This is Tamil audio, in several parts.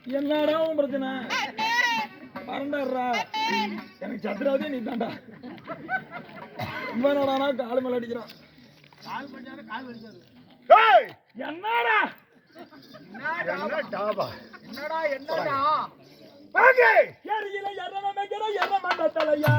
என்னடா உன் பிரச்சனை? பரண்டாடுறா எனக்கு சத்ராவதே நீ தாண்டா. ரொம்ப நாடானா கால் மேல அடிக்கிறான். என்னடா என்னடா என்னடா எரியில எரண மேய்க்கிற எரண மண்டத்தலையா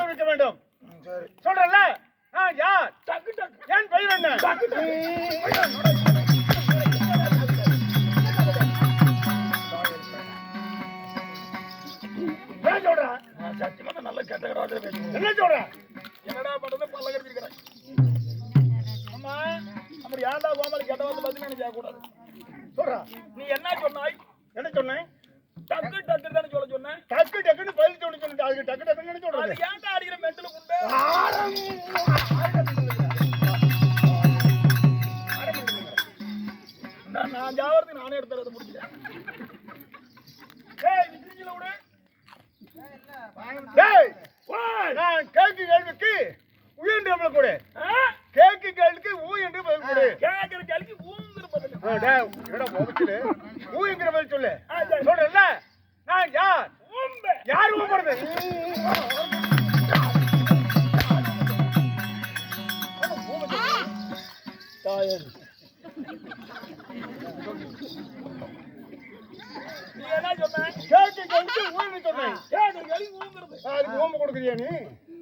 என்ன செய்ய வேண்டும்? சொல்றல யார் என் பெயர் என்ன? நல்ல கேட்ட என்ன சொல்ற? என்னடா பண்றது பல்ல கடிச்சிருக்கிறேன். அம்மா அப்படி ஏன்டா கோமாளி கேட்ட வந்து பதில் எனக்கு கேட்கக்கூடாது. சொல்றா நீ என்ன சொன்னாய்? என்ன சொன்னேன்? டக்கு டக்கு தானே சொல்ல சொன்னேன். டக்கு டக்குன்னு பதில் சொல்லிட்டு அதுக்கு டக்கு டக்குன்னு சொல்றது. அது ஏன்டா அடிக்கிற மெண்டல் குண்டு? நான் ஜாவரத்துக்கு நானே எடுத்துறது முடிக்கிறேன். ஏய் விசிறில விடு. டேய் நான் கேக்கு கேள்விக்கு ஊ என்று பதில் கொடு. கேக்கு கேள்விக்கு ஊ என்று பதில் கொடு. கேக்குற கேள்விக்கு ஊங்கிற பதில். டேய் என்னடா போகுது? ஊ என்கிற பதில் சொல்லு. சொல்றல நான் யார்? ஊம்பே. யார் ஊம்பறது? தாயன் நீ என்ன சொன்ன? கேக்கு கேள்விக்கு ஊ என்று சொன்னேன். கேக்குற கேள்விக்கு ஊங்கிறது. அதுக்கு ஊம்ப கொடுக்குறியா நீ?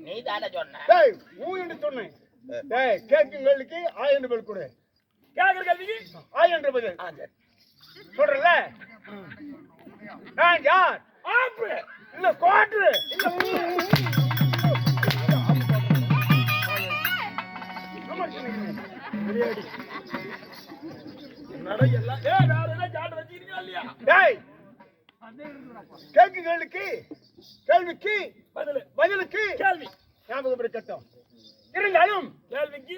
நீ தானே சொன்ன. டேய் ஊ என்று சொன்னேன். டேய் கேக்கு கேள்விக்கு ஆ என்று பதில் கொடு. கேக்குற கேள்விக்கு ஆ என்று பதில். சொல்றல நான் யார்? ஆப்பு இல்ல கோட்ரு விளையாடி என்னடா எல்லாம் ஏய் நான் என்ன சாட் வச்சிருக்கீங்க இல்லையா? டேய் கேக்கு கேள்விக்கு பதிலுக்கு கேள்வி ஞாபகம் இருக்கட்டும். இருந்தாலும் கேள்விக்கு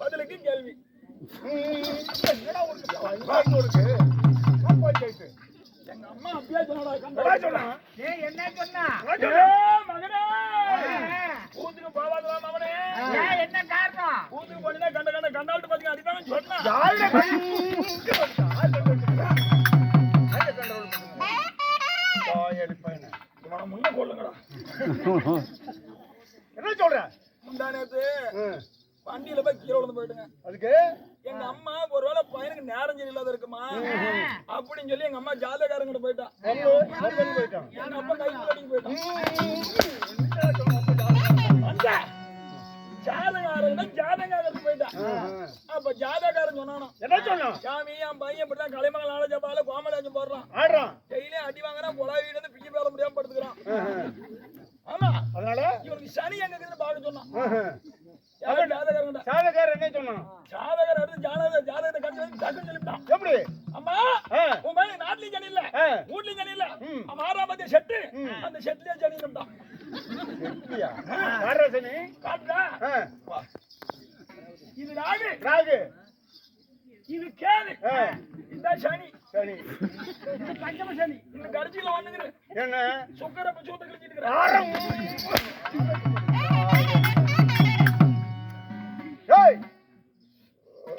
பதிலுக்கு கேள்வி. என்னடா உனக்கு பஞ்சாயத்து எங்க அம்மா அப்படியே சொன்னா என்ன சொன்னா மகனே ஊத்துக்கு போவாதா மகனே என்ன காரணம் ஊத்துக்கு போனா கண்டாட்டு பாத்தீங்க அடிதான் சொன்னா முன்ன கொள்ளுங்கடா. என்ன சொல்ற முந்தா நேத்து வண்டியில போய் கீழே விழுந்து போயிட்டுங்க. அதுக்கு எங்க அம்மா ஒருவேளை பையனுக்கு நேரம் சரியில்லாத இருக்குமா அப்படின்னு சொல்லி எங்க அம்மா ஜாதகாரங்கிட்ட போயிட்டான். எங்க அப்பா கைக்கு அடிக்க போயிட்டான். ஜாதகாரன் போயிட்டான். அப்ப ஜாதகாரன் சொன்னானோ என்ன சொன்னா சாமி என் பையன் இப்படிதான் கலைமகள் நாளஜபால கோமலாஜம் போடுறான். ஆடுறான் டெய்லியும் அடி வாங்கினா குழாவில இருந்து பிச்சு பேர முடியாம படுத்துக்கிறான். ஆமா அதனால இவனுக்கு சனி எங்க இருக்குன்னு பாக்க சொன்னான். ஜாதகாரன் சாதகாரர் என்ன சொன்னான் ஜாதகர் அடுத்து ஜாதகத்தை கட்டி வந்து டக்குன்னு சொல்லிவிட்டான். எப்படி அம்மா உன் பையன் நாட்டிலையும் சனி இல்ல வீட்லயும் சனி இல்ல அவன் 6ஆம் பத்திய செட்டு அந்த செட்லயே சனி இருந்தான். சனி காட்டுடா இது ராகு ராகு இது கேது இந்த சனி சனி பஞ்சம சனி இந்த கடைசியில வந்துங்கிற என்ன சுக்கரப்ப சூத்த கழிச்சிட்டு இருக்கிற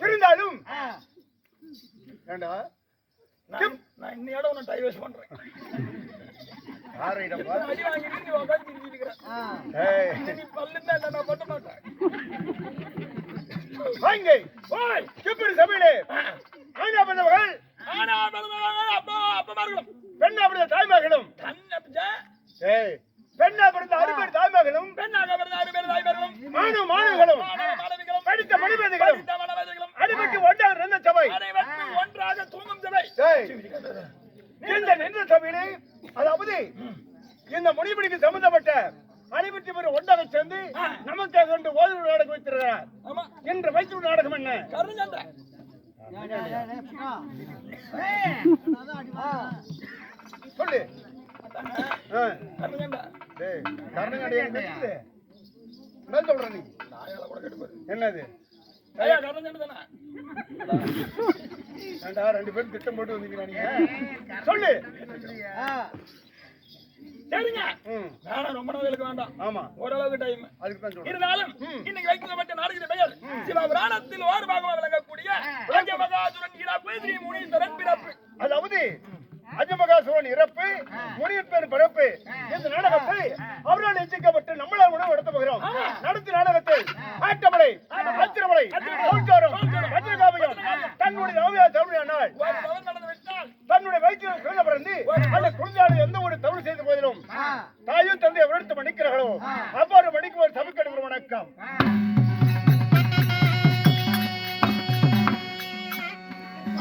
இருந்தாலும் ஏண்டா நான் இன்னையோட உன்னை டைவர்ஸ் பண்றேன். அடி வாங்கிட்டு நீ உட்காந்து திரிஞ்சிட்டு இருக்கிற. நீ பல்லுன்னா என்ன நான் பண்ண மாட்டேன். வாங்க ஓய் கிப்பரி சபையிலே ஆனா பண்ணவர்கள் அப்பமார்களும் பெண்ணா பிறந்த தாய்மார்களும் பெண்ணா பிறந்த அறுபேர் தாய்மார்களும் பெண்ணாக பிறந்த 6 பேர் தாய்மார்களும் மாணவர்களும் மாணவிகளும் படித்த மணிமேதைகளும் அடிபட்டு ஒன்றாக இருந்த சபை ஒன்றாக தூங்கும் சபை. இந்த நின்ற சபையிலே அதாவது இந்த மொழிபடிக்கு சம்பந்தப்பட்ட அனைவற்றி பேர் ஒன்றாக சேர்ந்து நமக்காக என்று ஓய்வு நாடகம் வைத்திருக்கிறார். இன்று வைத்திருந்த நாடகம் என்ன கருணை சொல்லு சொல்ற நீ என்னது ரெண்டு பேரும் திட்டம் போட்டு வந்தீங்களா நீங்க சொல்லு சரிங்க நானும் ரொம்ப நாளுக்கு வேண்டாம். ஆமா ஓரளவுக்கு டைம் அதுக்கு தான் சொல்றேன். இருந்தாலும் இன்னைக்கு வைக்கப்பட்ட நாடகத்தின் பெயர் சிவபுராணத்தில் ஓர் பாகமாக விளங்கக்கூடிய அஜமகாசுரன் இறப்பு ஸ்ரீ முனீஸ்வரன் பிறப்பு. அதாவது அஜமகாசுரன் இறப்பு முனீஸ்வரன் பிறப்பு இந்த நாடகத்தை அவரால் எச்சிக்கப்பட்டு நம்மளால் உணவு நடத்த போகிறோம். நடத்தி நாடகத்தை ஆட்டமலை அத்திரமலை வஜ்ரகாவியம் தன்னுடைய நாள் தன்னுடைய வயிற்றில் குழந்தை பிறந்து அந்த குழந்தையால் எந்த ஒரு தவறு செய்த போதிலும் தாயும் தந்தை விடுத்து மன்னிக்கிறார்களோ அவ்வாறு மன்னிக்குமாறு சபைக்கு வணக்கம்.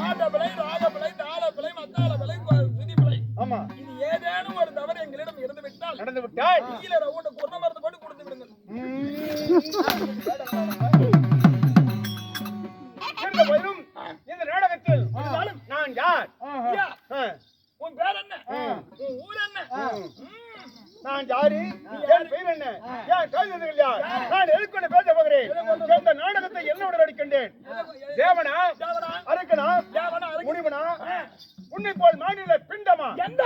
ஆடபிளை ராகபிளை தாளபிளை மத்தாளபிளை விதிபிளை ஆமா இது ஏதேனும் ஒரு தவறு எங்களிடம் இருந்து விட்டால் நடந்து விட்டால் கீழே ரவுண்ட குர்ண மருந்து போட்டு கொடுத்து விடுங்கள். இந்த நாடகத்தில் நான் யார் உன் பேர் என்ன உன் ஊர் என்ன நான் யாரு என் பெயர் என்ன என் கவிதைகள் யார் நான் எதுக்கொண்டு பேச போகிறேன். இந்த நாடகத்தை என்னோட நடிக்கின்றேன். தேவனா அரக்கனா முனிவனா உன்னை போல் மாநில பிண்டமா எந்த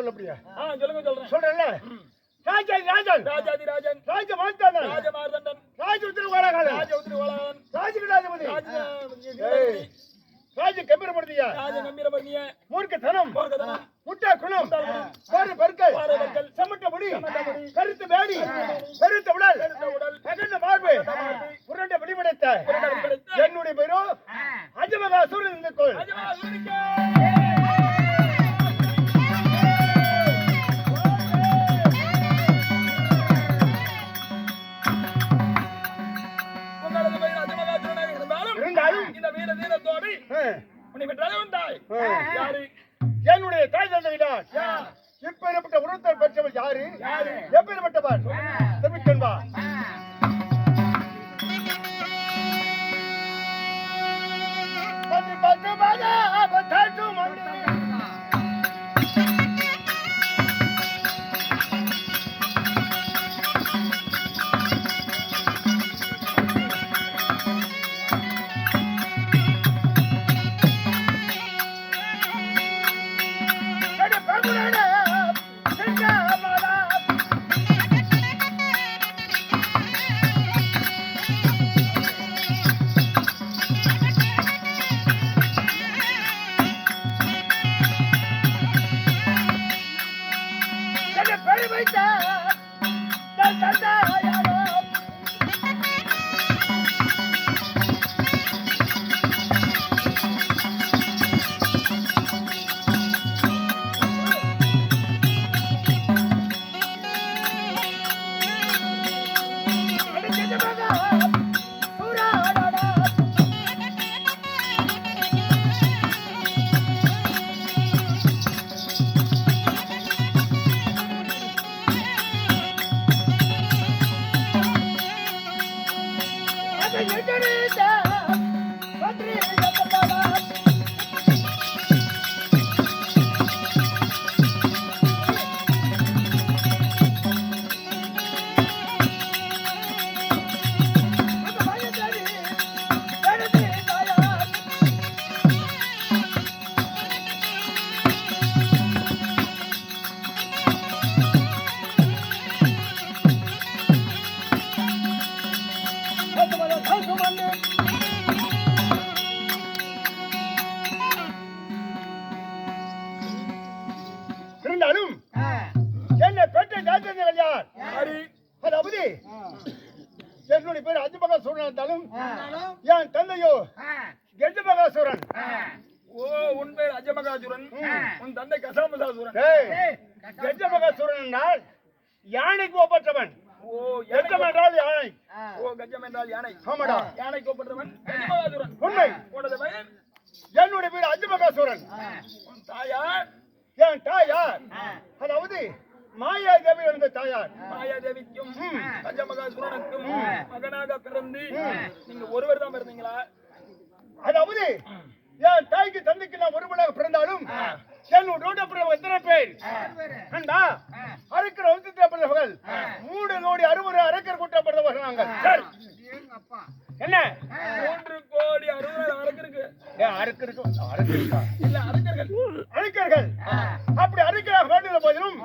சொல்லப்படியா சொல்லுங்க சொல்றேன் சொல்றேன்ல ராஜாதி ராஜன் ராஜாதி ராஜன் ராஜ மார்த்தாண்டன் ராஜ மார்தண்டன் ராஜ உத்திரவாளகாரன் ராஜ உத்திரவாளன் ராஜகிராஜபதி ராஜ ராஜ கம்பீரப்படுத்தியா ராஜ கம்பீரபர்ணிய மூர்க்கத்தனம் போர்க்கதனம் முட்டா குணம் பாரு பற்கள் பற்கள், செமட்ட முடி கருத்து பேடி பெருத்த உடல் உடல் அகண்ட மார்பு உருண்ட வெளிப்படைத்த என்னுடைய பேரோ அஜமகாசூரன் இந்த கோள் ராஜமாசுரனுக்கு உங்களது பெயர் ராஜமகாசுரனாக இருந்தாலும் இந்த வீர தீரத்தோடு உன்னை பெற்றாலே உண்டாய் யாரு என்னுடைய தாய் தந்தையினார் இப்பேற்பட்ட உருத்தல் பெற்றவர் யாரு எப்பேற்பட்டவர் தெரிவிக்கன்பா இருந்தாலும் என்னை பெற்ற ஜாத்தியங்கள் யார் அதாவது என்னுடைய பேர் அஜமகாசூரன் இருந்தாலும் என் தந்தையோ கஜமகாசூரன் ஓ உன் பேர் அஜமகாசுரன் உன் தந்தை கசாமசாசுரன் கஜமகாசூரன் என்றால் யானைக்கு ஒப்பற்றவன் ஓ கஜம் என்றால் யானை ஓ கஜம் என்றால் யானை ஆமாடா யானைக்கு ஒப்பற்றவன் அஜமகாசுரன் உண்மை உனது பெயர் என்னுடைய பேர் அஜமகாசூரன் உன் தாயார் என் தாயார் அதாவது மாயா தேவி இருந்த தாயார் மாயாதேவிக்கும் அஜமகாசுரனுக்கும் மகனாக பிறந்து நீங்க ஒருவர் தான் பிறந்தீங்களா அதாவது என் தாய்க்கு தந்தைக்கு நான் ஒருவனாக பிறந்தாலும் என்னோட பிறகு எத்தனை பேர் அண்டா அறுக்கிற வம்சத்தில் பிறந்தவர்கள் 3 கோடி 60 அரக்கர் கூட்டம் பிறந்தவர்கள் நாங்கள் என்ன 3 கோடி 60 அரக்கருக்கு அறுக்கருக்கா இல்ல அரக்கர்கள் அறுக்கர்கள் அப்படி அறுக்கராக வேண்டிய போதிலும்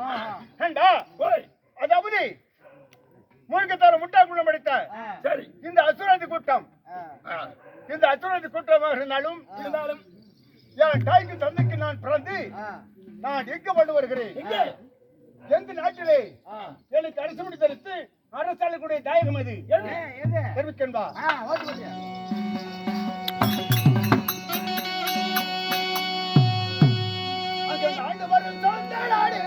அண்டா அதாவது மூர்க்கத்தார முட்டா குணம் அடித்த சரி இந்த அசுரதி கூட்டம் இந்த அசுரதி கூட்டமாக இருந்தாலும் என் தாய்க்கு தந்தைக்கு நான் பிறந்து நான் இயக்கப்பட்டு வருகிறேன் எந்த நாட்டிலே எனக்கு அரசு தெரிவித்து அரசாளக்கூடிய தாயகம் அது தெரிவிக்கன்பா ஆண்டு வரும் சொந்தநாடு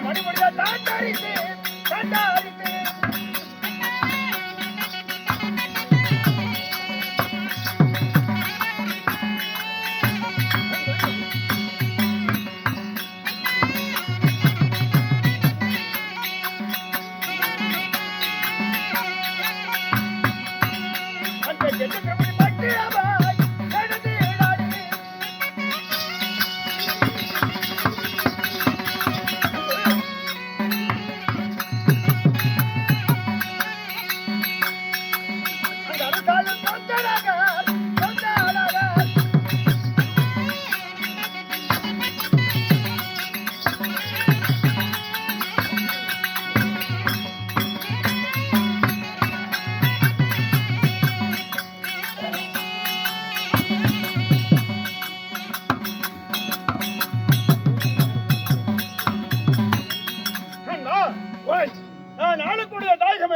மணிமணியா தாண்டாடித்து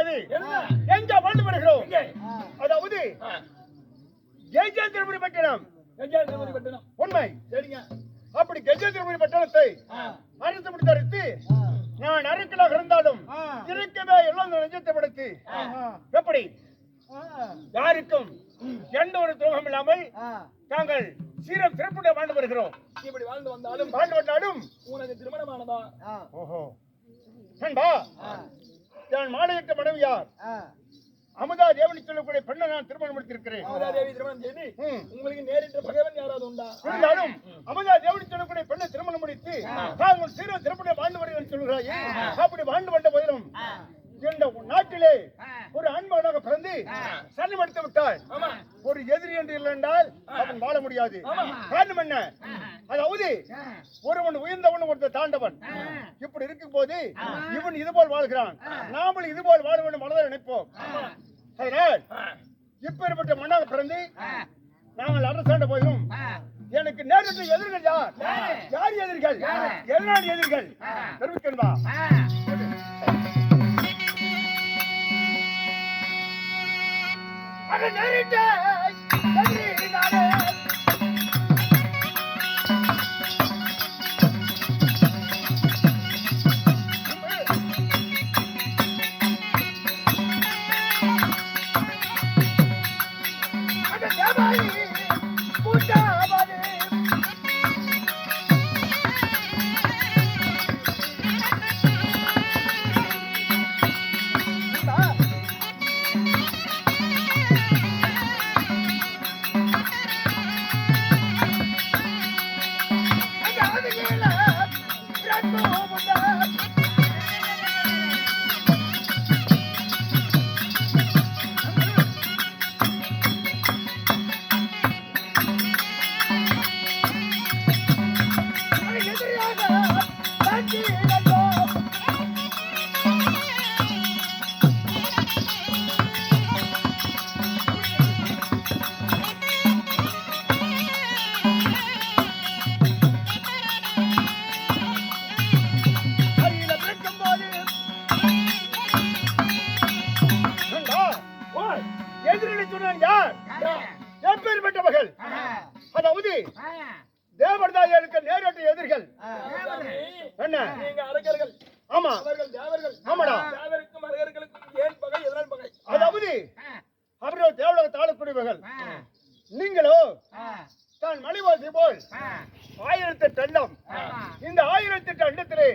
இருக்கிறது. என்ன? எங்க வாழ்ந்து வருகிறோம்? எங்கே? அதாவது கஜேந்திரபுரி பட்டணம். கஜேந்திரபுரி பட்டணம். உண்மை. சரிங்க. அப்படி கஜேந்திரபுரி பட்டணத்தை அரசு முடித்தரித்து நான் அரக்கனாக இருந்தாலும் இருக்கவே எல்லாம் நெஞ்சத்தை படுத்தி எப்படி யாருக்கும் எந்த ஒரு துரோகம் இல்லாமல் தாங்கள் சீரம் சிறப்புடைய வாழ்ந்து வருகிறோம். இப்படி வாழ்ந்து வந்தாலும் உனக்கு திருமணமானதா? ஓஹோ நண்பா, நான் மாலையிட்ட மனைவி யார்? அமுதா தேவனி சொல்லக்கூடிய பெண்ணை நான் திருமணம் முடித்திருக்கிறேன். அமுதா தேவி திருமணம் செய்து உங்களுக்கு நேரிட்ட பகைவன் யாராவது உண்டா? இருந்தாலும் அமுதா தேவனி சொல்லக்கூடிய பெண்ணை திருமணம் முடித்து தாங்கள் சீரம் சிறப்புடைய வாழ்ந்து வருகிறேன் சொல்கிறாயே. அப்படி வாழ்ந்து வந்த போதிலும் இந்த நாட்டிலே ஒரு ஆண்மகனாக பிறந்து சன்னிமடித்து விட்டால் ஒரு எதிரி என்று இல்லை என்றால் அவன் வாழ முடியாது. காரணம் என்ன? அதாவது ஒருவன் உயர்ந்தவன் ஒருத்தர் தாண்டவன். இப்படி இருக்கும் போது இவன் இதுபோல் வாழ்கிறான், நாமளும் இதுபோல் வாழ வேண்டும் மனதை நினைப்போம். அதனால் இப்பேற்பட்ட மண்ணாக பிறந்து நாங்கள் அரசாண்ட போதும் எனக்கு நேரத்தில் எதிர்கள் யார்? யார் எதிர்கள்? எதனால் எதிர்கள் தெரிவிக்கணுமா? அட நேரிட்ட எதிரி நானே. அட தேவாய் பூஜாவாதே. அதாவது தேவர்தாயருக்கு நேரடி எதிர்கள். என்ன? நீங்க அரக்கர்கள். ஆமா, அவர்கள் தேவர்கள். ஆமாடா. தேவருக்கும் அரக்கர்களுக்கும் ஏன் பகை? எதனால் பகை? அதாவது அவர்கள் தேவலோக தாழக்கூடியவர்கள், நீங்களோ தான் மலைவாசி போல் 1008 அண்டம். இந்த 1008 அண்டத்திலே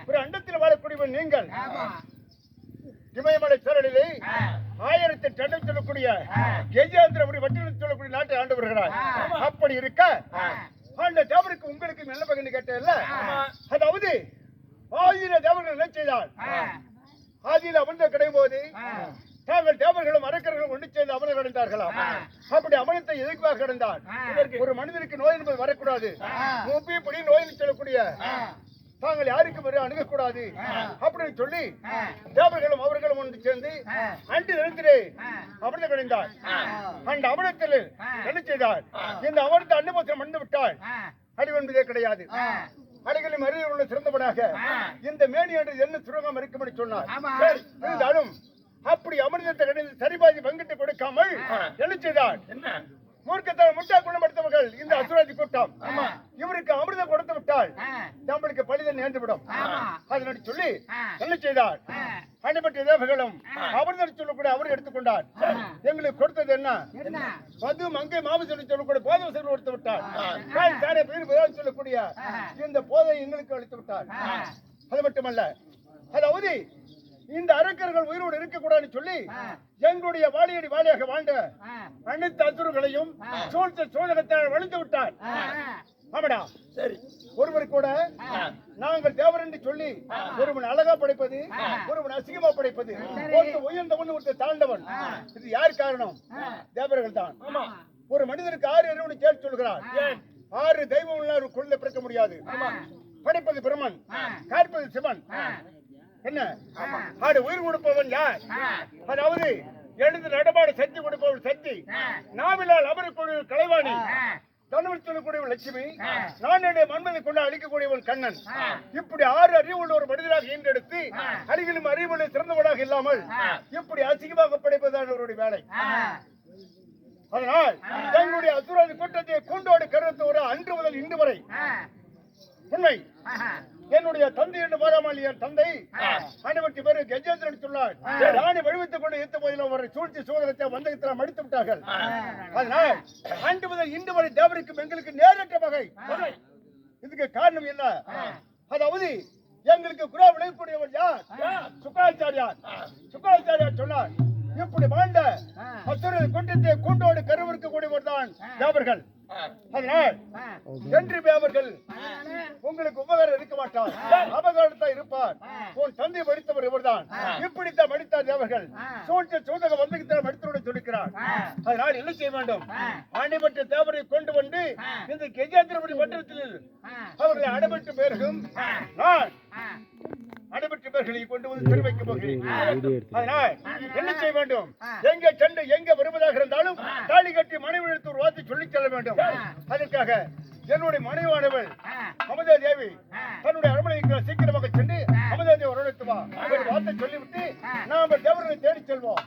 ஒரு அண்டத்தில் வாழக்கூடியவன் நீங்கள். இமயமலை சரணிலே 1008 அண்டம் சொல்லக்கூடிய கஜேந்திரபுரி வட்டியில் சொல்லக்கூடிய நாட்டை ஆண்டு வருகிறார். அப்படி இருக்க அந்த தேவருக்கு உங்களுக்கு நல்ல பகன்னு கேட்டேன்ல. அதாவது ஆதியில தேவர்கள் என்ன செய்தால் ஆதியில அமர்ந்த கிடையும் போது தாங்கள் தேவர்களும் அரக்கர்களும் ஒன்று சேர்ந்து அமர கடந்தார்களாம். அப்படி அமரத்தை எதிர்ப்பாக கடந்தார். ஒரு மனிதனுக்கு நோய் என்பது வரக்கூடாது. மூப்பி நோய் சொல்லக்கூடிய தாங்கள் யாருக்கும் வர அணுகக்கூடாது அப்படின்னு சொல்லி தேவர்களும் அவர்களும் ஒன்று சேர்ந்து அன்று நிறுத்திலே அமர்ந்து கிடைந்தார். அந்த அமரத்தில் என்ன செய்தார்? இந்த அமரத்தை அன்னபோசனம் மண்டு விட்டால் அடி என்பதே கிடையாது. அடிகளின் அறிவில் உள்ள சிறந்தவனாக இந்த மேனி என்று என்ன சுரங்கம் இருக்கும் என்று சொன்னார். இருந்தாலும் அப்படி அமிர்தத்தை கிடையாது சரிபாதி பங்கிட்டு கொடுக்காமல் என்ன செய்தார்? மூர்க்கத்தால் முட்டா குணப்படுத்தவர்கள் இந்த அசுராஜி கூட்டம். இவருக்கு அமிர்தம் கொடுத்து விட்டால் நம்மளுக்கு பலிதன் நேர்ந்துவிடும். அதனை சொல்லி என்ன செய்தார்? அனுப்பட்ட தேவர்களும் அமிர்தம் சொல்லக்கூடிய அவர் எடுத்துக்கொண்டார். எங்களுக்கு கொடுத்தது என்ன? மது மங்கை மாவு சொல்லி சொல்லக்கூடிய போதை சொல்லி கொடுத்து விட்டார். சொல்லக்கூடிய இந்த போதை எங்களுக்கு அளித்து விட்டார். அது மட்டுமல்ல, அதாவது இந்த அரக்கர்கள் உயிரோடு இருக்கக்கூடாதுன்னு சொல்லி எங்களுடைய வாழியடி வாழியாக வாழ்ந்த அனைத்து அசுரங்களையும் சூழ்த்த சோழகத்தால் வழிந்து விட்டார். ஆமாடா. சரி, ஒருவர் கூட நாங்கள் தேவர் என்று சொல்லி ஒருவன் அழகா படைப்பது, ஒருவன் அசிங்கமா படைப்பது, ஒருத்தர் உயர்ந்தவன் ஒருத்தர் தாழ்ந்தவன், இது யார் காரணம்? தேவர்கள் தான். ஒரு மனிதனுக்கு 6 அறிவுன்னு கேட்டு சொல்கிறார். 6 தெய்வம் ஒரு குழந்தை பிறக்க முடியாது. படைப்பது பிரம்மன், காற்பது சிவன். என்ன? ஆடு உயிர் கொடுப்பவன் யார்? அதாவது எழுந்து நடமாட சக்தி கொடுப்பவன் சக்தி, நாவிலால் அமருக்கு கலைவாணி, தனுவில் சொல்லக்கூடியவன் லட்சுமி, நான் என்னுடைய மன்மதை கொண்டு அழிக்கக்கூடியவன் கண்ணன். இப்படி 6 அறிவுள்ள ஒரு மனிதராக ஈண்டெடுத்து அறிவிலும் அறிவுள்ள சிறந்தவனாக இல்லாமல் இப்படி அசிங்கமாக படைப்பதுதான் அவருடைய வேலை. அதனால் எங்களுடைய அசுராதி கூட்டத்தை கூண்டோடு கருத்தோடு அன்று முதல் இன்று வரை உண்மை என்னுடைய தந்தை என்று பாராமல் என் தந்தை அனைவருக்கு பேரு கஜேந்திரன் சொன்னார். ராணி வடிவத்துக் கொண்டு இருந்த போதிலும் அவரை சூழ்ச்சி சோதனத்தை வந்தகத்தில் மடித்து விட்டார்கள். அதனால் அன்று முதல் இன்று வரை தேவருக்கும் எங்களுக்கு நேரற்ற வகை. இதுக்கு காரணம் என்ன? அதாவது எங்களுக்கு குரா விளையக்கூடியவர் யார்? சுக்காச்சாரியார். சுக்காச்சாரியார் சொன்னார், இப்படி வாழ்ந்த அசுரர் கூட்டத்தை கூண்டோடு கருவிற்கு கூடியவர் தான் தேவர்கள். அதனால் என்று தேவர்கள் உங்களுக்கு உபகாரம் இருக்க மாட்டார், அபகாரத்தான் இருப்பார். உன் தந்தை மடித்தவர் இவர்தான். இப்படித்தான் மடித்தார் தேவர்கள். சூழ்ச்சி சூதக வந்தகத்தில் மடித்தோடு சொல்லிக்கிறார். அதனால் என்ன செய்ய வேண்டும்? ஆண்டிப்பட்ட தேவரை கொண்டு வந்து இந்த கஜேந்திரபுரி மண்டலத்தில் அவர்களை அடைபட்டு பேருக்கும் நான் அடைபட்டு பேர்களை கொண்டு வந்து தெரிவிக்க போகிறேன். அதனால் என்ன செய்ய வேண்டும்? எங்க சென்று எங்க வருவதாக இருந்தாலும் தாலி கட்டி மனைவி எடுத்து ஒரு வார்த்தை சொல்லி செல்ல வேண்டும். அதற்காக என்னுடைய மனைவானவள் அமுதா தேவி தன்னுடைய அரண்மனைக்கு சீக்கிரமாக சென்று அமுதா தேவி வரவேற்று வா ஒரு வார்த்தை சொல்லிவிட்டு நாம் தேவர்களை தேடி செல்வோம்.